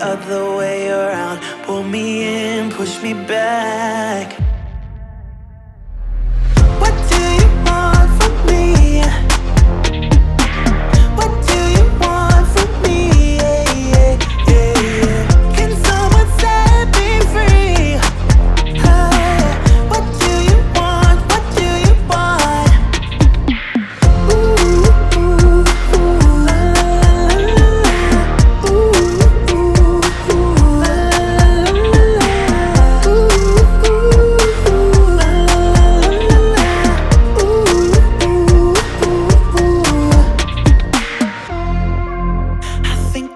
other way around. Pull me in, push me back. What do you want from me? What do you want from me? Can someone set me free? What do you want? What do you want?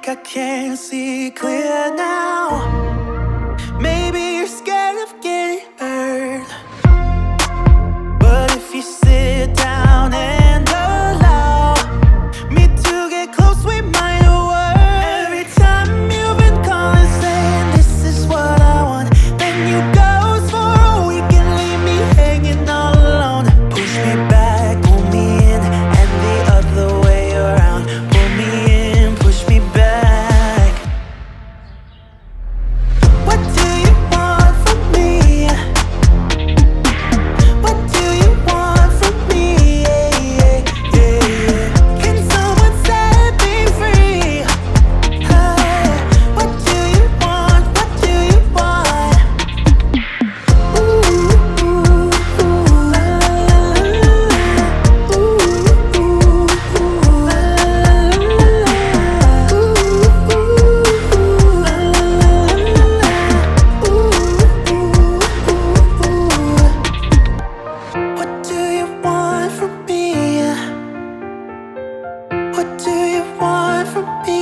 I can't see clear now. Maybe you're scared of getting hurt, but if you sit down and allow me to get close, we might work. Every time you've been calling saying this is what I want, then you ghost for a week and leave me hanging all alone. Push me back, pull me in, and the other way around. Pull me in, push me back. What do you want from me? What do you want from me? Can someone set me free? What do you want? What do you want? What do you want from me? What do you want from me?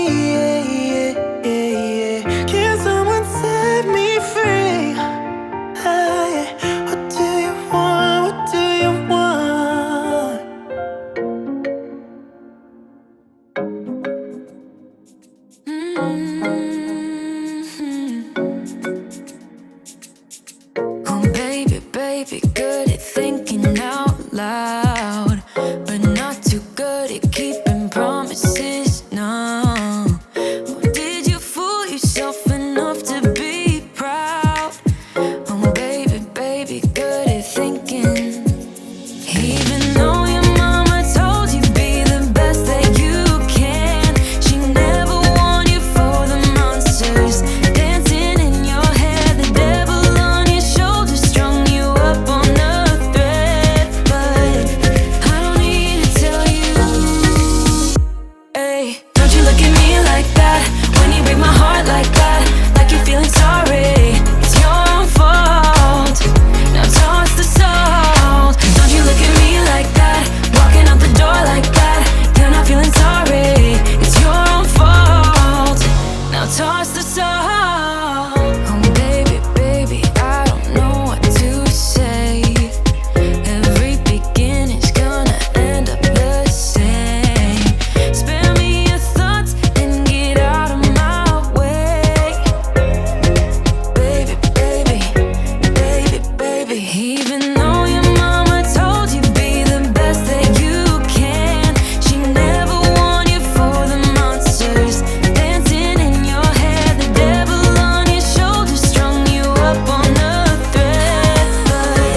Can someone set me free? What do you want? What do you want? Oh baby, baby, good at thinking out loud, but not too good at keeping promises, no. Oh, did you fool yourself enough to be proud? Oh baby, baby, good at thinking. Even though your mama told you be the best that you can, she never warned you for the monsters dancing in your head. The devil on your shoulder strung you up on a thread. But I don't need to tell you, hey, don't you look at me like that when you break my heart like that, like you're feeling sorry. It's your own fault. Now toss the salt. Don't you look at me like that, walking out the door like that. You're not feeling sorry. It's your own fault. Now toss the salt. Oh baby, baby, I don't know what to say. Every beginning's gonna end up the same. Spare me your thoughts and get out of my way. Baby, baby, baby, baby. Even though your mama told you be the best that you can, she never warned you for the monsters dancing in your head. The devil on your shoulder strung you up on a thread. But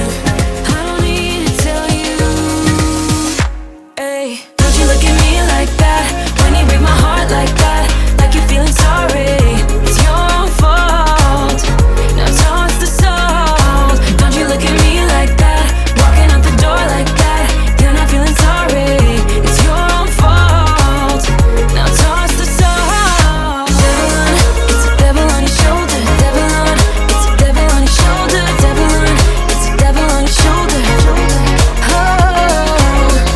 I don't need to tell you, hey, don't you look at me like that when you break my heart like that, like you're feeling sorry. It's your own fault. Now toss the salt. Don't you look at me like that, walking out the door like that. You're not feeling sorry. It's your own fault. Now toss the salt. It's a devil on your shoulder. Devil on, it's a devil on your shoulder. Devil on, it's a devil on your shoulder. Oh,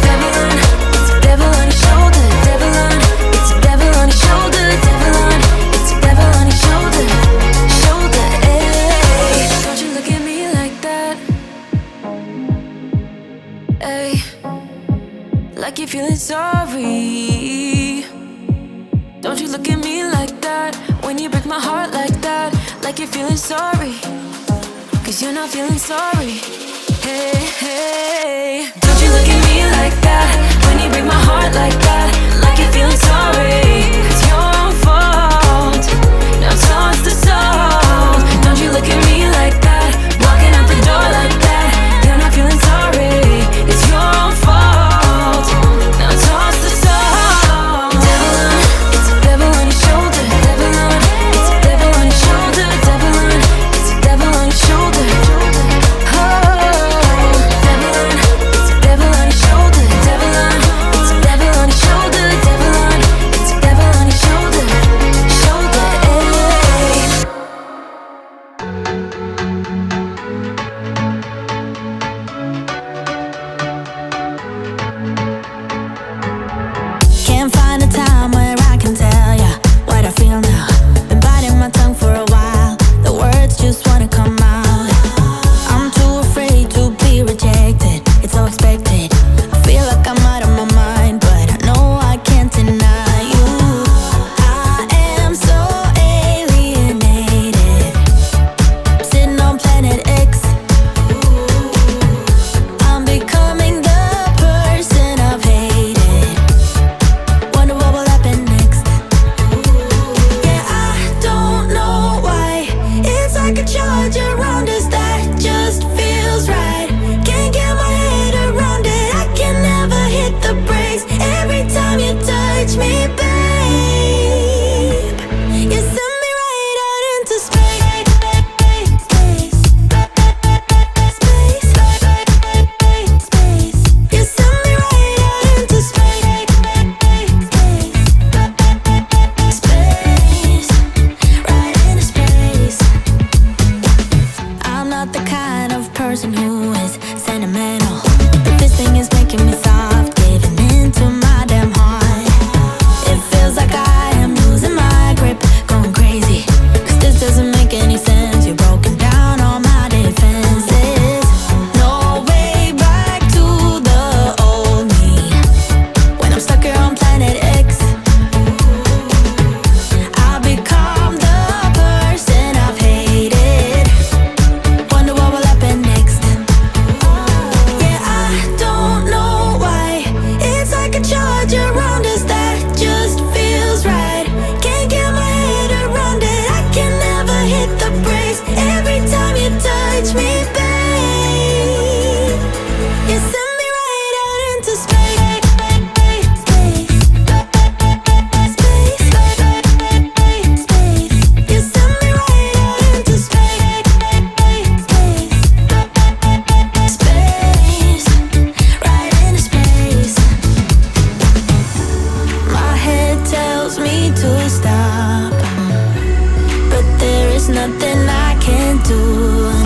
devil on, it's a devil on your shoulder. Devil on, it's a devil on your shoulder. Devil on, it's a devil on your shoulder. Shoulder, hey. Don't you look at me like that, hey, like you're feeling sorry. Don't you look at me like that when you break my heart like that, like you're feeling sorry. 'Cause you're not feeling sorry. Hey, hey. Don't you look at me like that when you break my heart like that, like you're feeling sorry. It's your own fault. Now space. Every time you touch me, babe, you send me right out into space. Space. Space. Space. You send me right out into space. Space. Space. Right into space. My head tells me to stop, but there is nothing I can do.